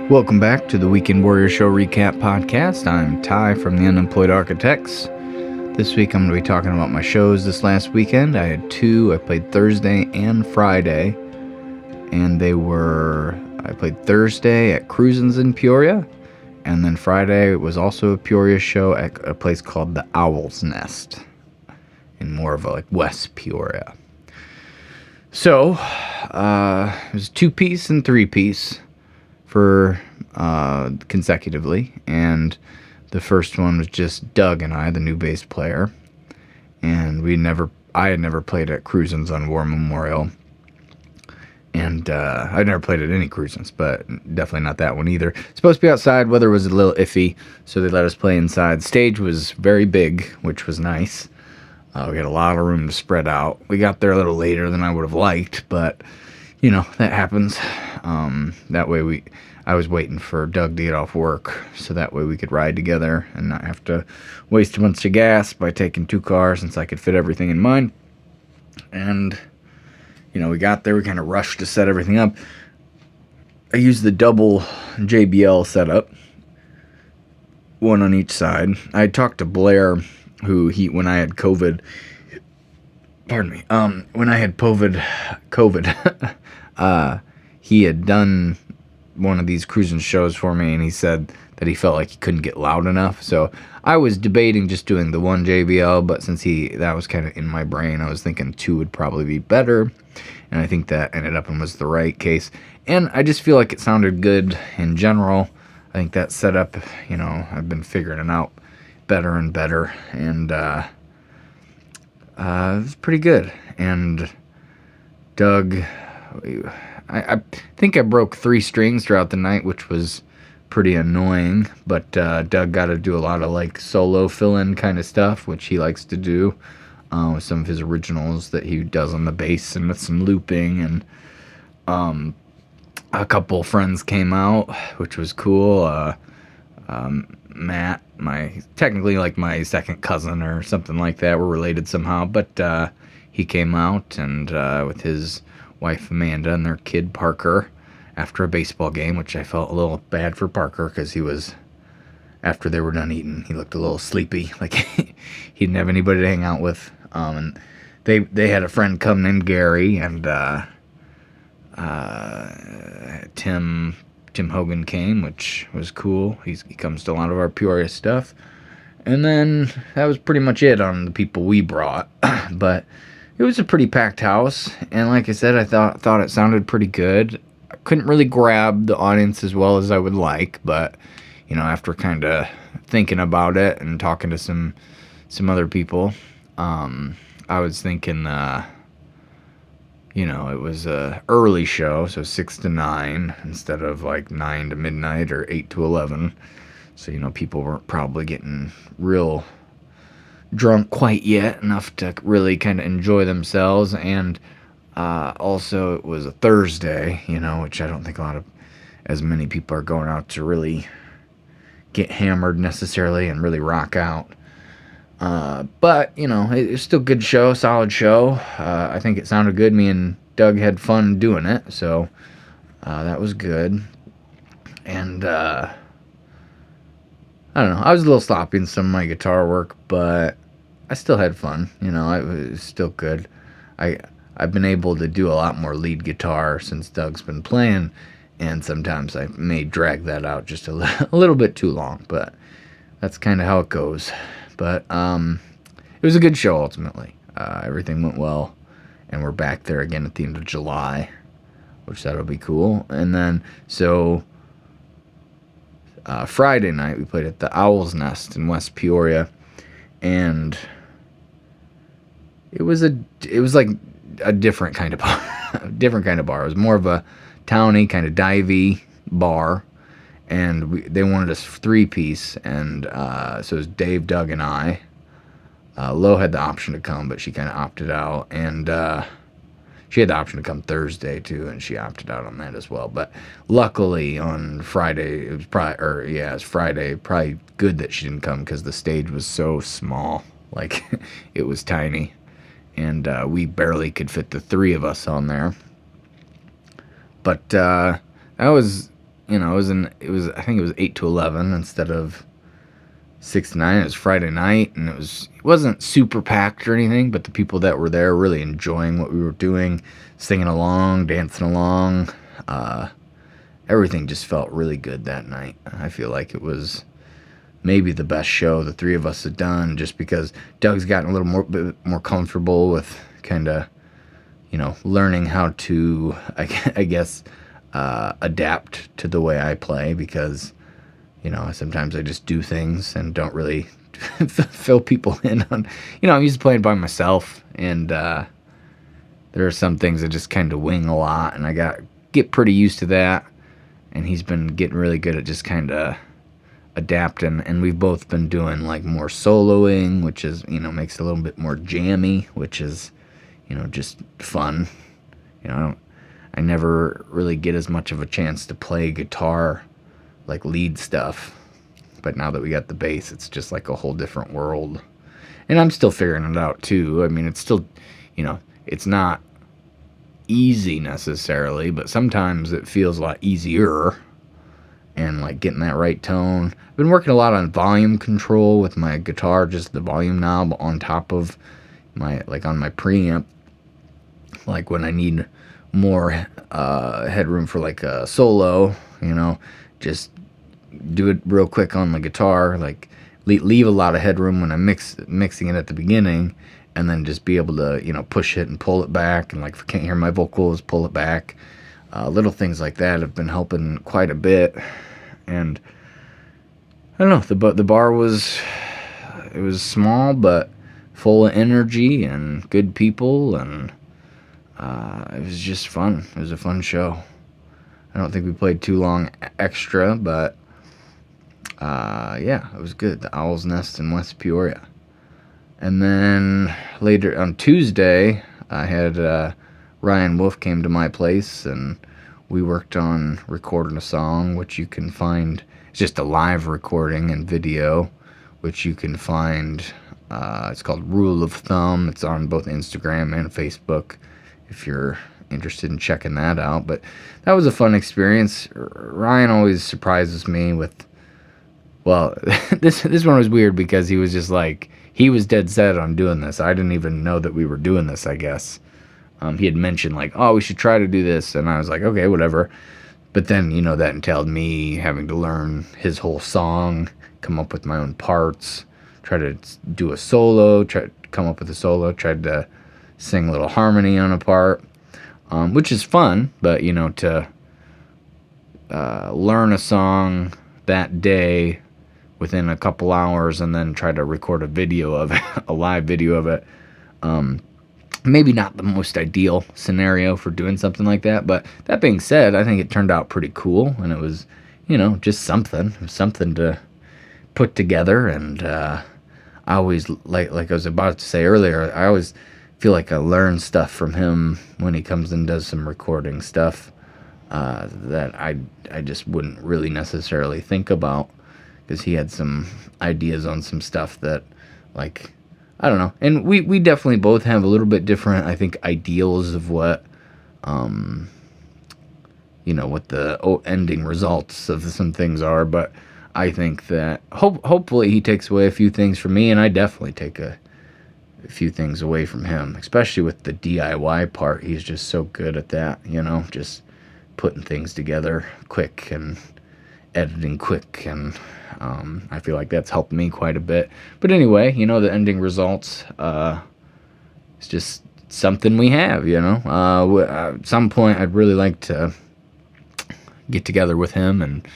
Welcome back to the Weekend Warrior Show Recap Podcast. I'm Ty from the Unemployed Architects. This week I'm going to be talking about my shows this last weekend. I had two. I played Thursday and Friday. And I played Thursday at Cruisins in Peoria. And then Friday was also a Peoria show at a place called the Owl's Nest in more of a West Peoria. So, it was 2-piece and 3-piece. For consecutively, and the first one was just Doug and I, the new bass player, and I had never played at Cruisins on War Memorial, and I'd never played at any Cruisins, but definitely not that one either. It's supposed to be outside, weather was a little iffy, so they let us play inside. Stage was very big, which was nice. We had a lot of room to spread out. We got there a little later than I would have liked, but you know, that happens. That way I was waiting for Doug to get off work, so that way we could ride together and not have to waste a bunch of gas by taking two cars, since I could fit everything in mine. And, you know, we got there, we kind of rushed to set everything up. I used the double JBL setup, one on each side. I had talked to Blair, when I had COVID, when I had COVID, he had done one of these Cruisins shows for me, and he said that he felt like he couldn't get loud enough. So I was debating just doing the one JBL, but since that was kind of in my brain, I was thinking two would probably be better, and I think that ended up and was the right case. And I just feel like it sounded good in general. I think that setup, you know, I've been figuring it out better and better, and it was pretty good. And Doug, I think I broke 3 strings throughout the night, which was pretty annoying, but Doug got to do a lot of like solo fill-in kind of stuff, which he likes to do with some of his originals that he does on the bass and with some looping. And a couple friends came out, which was cool. Matt, technically like my second cousin or something like that, we're related somehow, but he came out and with his wife Amanda and their kid Parker after a baseball game, which I felt a little bad for Parker because after they were done eating, he looked a little sleepy, like he didn't have anybody to hang out with. And they had a friend coming in, Gary, and Tim Hogan came, which was cool. He comes to a lot of our Peoria stuff. And then that was pretty much it on the people we brought. But it was a pretty packed house, and like I said, I thought it sounded pretty good. I couldn't really grab the audience as well as I would like, but you know, after kind of thinking about it and talking to some other people, I was thinking, you know, it was a early show, so 6 to 9 instead of like 9 to midnight or 8 to 11. So you know, people weren't probably getting real drunk quite yet, enough to really kind of enjoy themselves. And also it was a Thursday, you know, which I don't think as many people are going out to really get hammered necessarily and really rock out. But you know, it was still a good show, solid show. I think it sounded good. Me and Doug had fun doing it, so that was good. And I don't know, I was a little sloppy in some of my guitar work, but I still had fun. You know, it was still good. I've been able to do a lot more lead guitar since Doug's been playing, and sometimes I may drag that out just a little bit too long, but that's kind of how it goes. But it was a good show ultimately. Everything went well, and we're back there again at the end of July, which that'll be cool. And then so Friday night we played at the Owl's Nest in West Peoria, and it was like a different kind of bar. It was more of a towny kind of divey bar, and they wanted us 3-piece, and so it was Dave, Doug, and I. Lo had the option to come, but she kind of opted out, and she had the option to come Thursday too, and she opted out on that as well. But luckily on Friday, it was Friday, probably good that she didn't come because the stage was so small, like it was tiny, and we barely could fit the 3 of us on there. But that was I think it was 8 to 11 instead of 6 to 9. It was Friday night, and it wasn't super packed or anything, but the people that were there really enjoying what we were doing, singing along, dancing along. Everything just felt really good that night. I feel like it was maybe the best show the three of us had done, just because Doug's gotten a little bit more comfortable with kind of, learning how to, I guess, adapt to the way I play, because, sometimes I just do things and don't really fill people in on, I'm used to playing by myself, and there are some things I just kind of wing a lot, and I get pretty used to that, and he's been getting really good at just kind of adapting, and we've both been doing like more soloing, which is, makes it a little bit more jammy, which is, just fun. I never really get as much of a chance to play guitar, like lead stuff, but now that we got the bass, it's just like a whole different world, and I'm still figuring it out too. I mean, it's still, it's not easy necessarily, but sometimes it feels a lot easier, and like getting that right tone. I've been working a lot on volume control with my guitar, just the volume knob on top of on my preamp, like when I need more headroom for like a solo, just do it real quick on the guitar, like leave a lot of headroom when I'm mixing it at the beginning, and then just be able to, push it and pull it back, and like if I can't hear my vocals, pull it back. Little things like that have been helping quite a bit. And I don't know, the bar was small but full of energy and good people, and it was just fun. It was a fun show. I don't think we played too long extra, but yeah, it was good. The Owl's Nest in West Peoria. And then later on Tuesday, I had Ryan Wolf came to my place, and we worked on recording a song, which you can find. It's just a live recording and video, which you can find. It's called Rule of Thumb. It's on both Instagram and Facebook if you're interested in checking that out. But that was a fun experience. Ryan always surprises me with, well, this one was weird because he was just like, he was dead set on doing this. I didn't even know that we were doing this, I guess. He had mentioned like, oh, we should try to do this, and I was like, okay, whatever. But then, that entailed me having to learn his whole song, come up with my own parts, try to do a solo, try to come up with a solo, tried to sing a little harmony on a part, which is fun, but, to learn a song that day within a couple hours and then try to record a video of it, a live video of it, maybe not the most ideal scenario for doing something like that, but that being said, I think it turned out pretty cool, and it was, just something. It was something to put together, and I always, like I was about to say earlier, I always feel like I learn stuff from him when he comes and does some recording stuff that I just wouldn't really necessarily think about, because he had some ideas on some stuff that, like, I don't know. And we definitely both have a little bit different, I think, ideals of what, what the ending results of some things are. But I think that hopefully he takes away a few things from me, and I definitely take a few things away from him, especially with the DIY part. He's just so good at that, just putting things together quick and editing quick, and I feel like that's helped me quite a bit. But anyway, the ending results, it's just something we have, at some point I'd really like to get together with him and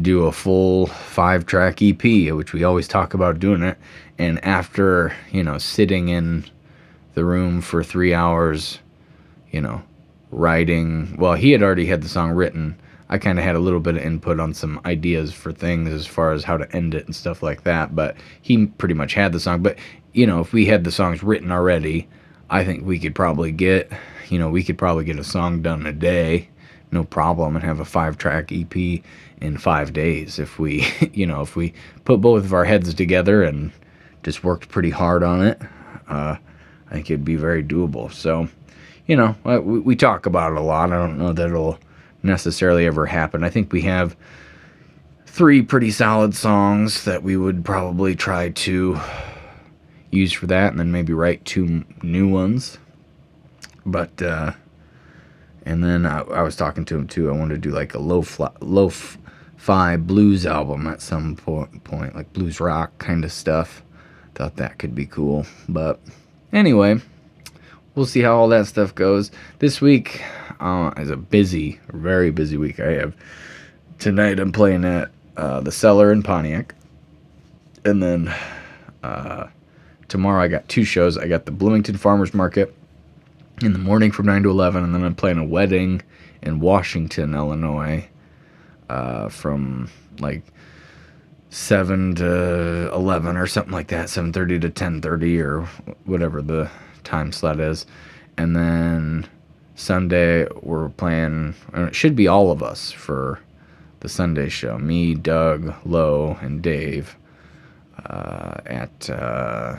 do a full 5-track EP, which we always talk about doing it. And after, sitting in the room for 3 hours, writing, well, he had already had the song written. I kind of had a little bit of input on some ideas for things as far as how to end it and stuff like that, but he pretty much had the song. But, if we had the songs written already, I think we could probably get a song done a day, no problem, and have a 5-track EP in 5 days if we, if we put both of our heads together and just worked pretty hard on it. I think it'd be very doable. So, we talk about it a lot. I don't know that it'll necessarily ever happen. I think we have 3 pretty solid songs that we would probably try to use for that, and then maybe write 2 new ones. But and then I was talking to him too. I wanted to do like a lo-fi blues album at some point, like blues rock kind of stuff. Thought that could be cool. But anyway, we'll see how all that stuff goes. This week is a very busy week. I have tonight. I'm playing at the Cellar in Pontiac, and then tomorrow I got 2 shows. I got the Bloomington Farmers Market in the morning from 9 to 11, and then I'm playing a wedding in Washington, Illinois, from like 7 to 11 or something like that, 7:30 to 10:30 or whatever the time slot is. And then Sunday we're playing, and it should be all of us for the Sunday show, me, Doug, Lowe, and Dave, at the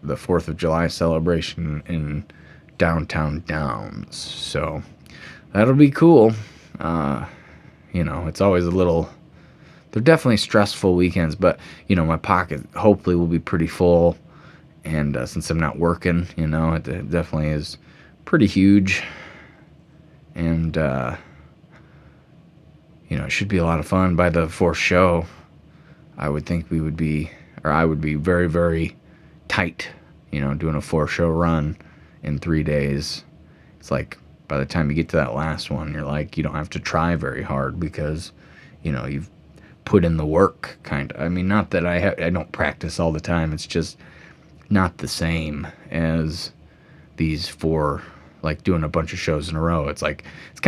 4th of July celebration in downtown Downs. So that'll be cool. It's always they're definitely stressful weekends, but my pocket hopefully will be pretty full, and since I'm not working, it definitely is pretty huge, and it should be a lot of fun. By the 4th show, I would think I would be very, very tight, doing a 4-show run in 3 days. It's like by the time you get to that last one, you're like, you don't have to try very hard because, you've put in the work, kind of. I mean, not that I don't practice all the time. It's just not the same as these 4, like doing a bunch of shows in a row. It's kind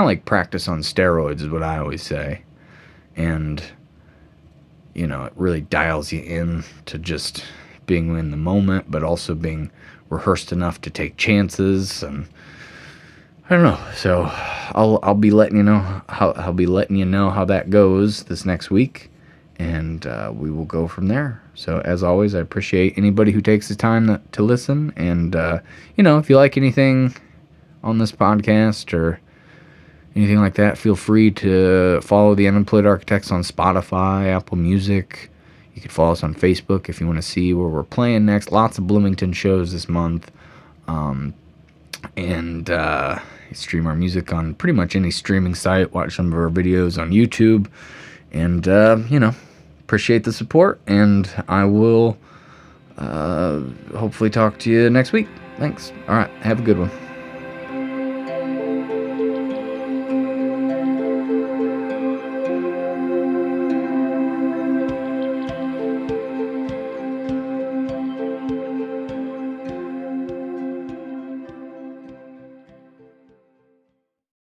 of like practice on steroids is what I always say. And, it really dials you in to just being in the moment, but also being rehearsed enough to take chances. And I don't know. So I'll be letting you know how that goes this next week, and we will go from there. So as always, I appreciate anybody who takes the time to listen. And if you like anything on this podcast or anything like that, feel free to follow the Unemployed Architects on Spotify, Apple Music. You can follow us on Facebook if you want to see where we're playing next. Lots of Bloomington shows this month. And stream our music on pretty much any streaming site. Watch some of our videos on YouTube. And, appreciate the support. And I will hopefully talk to you next week. Thanks. All right. Have a good one.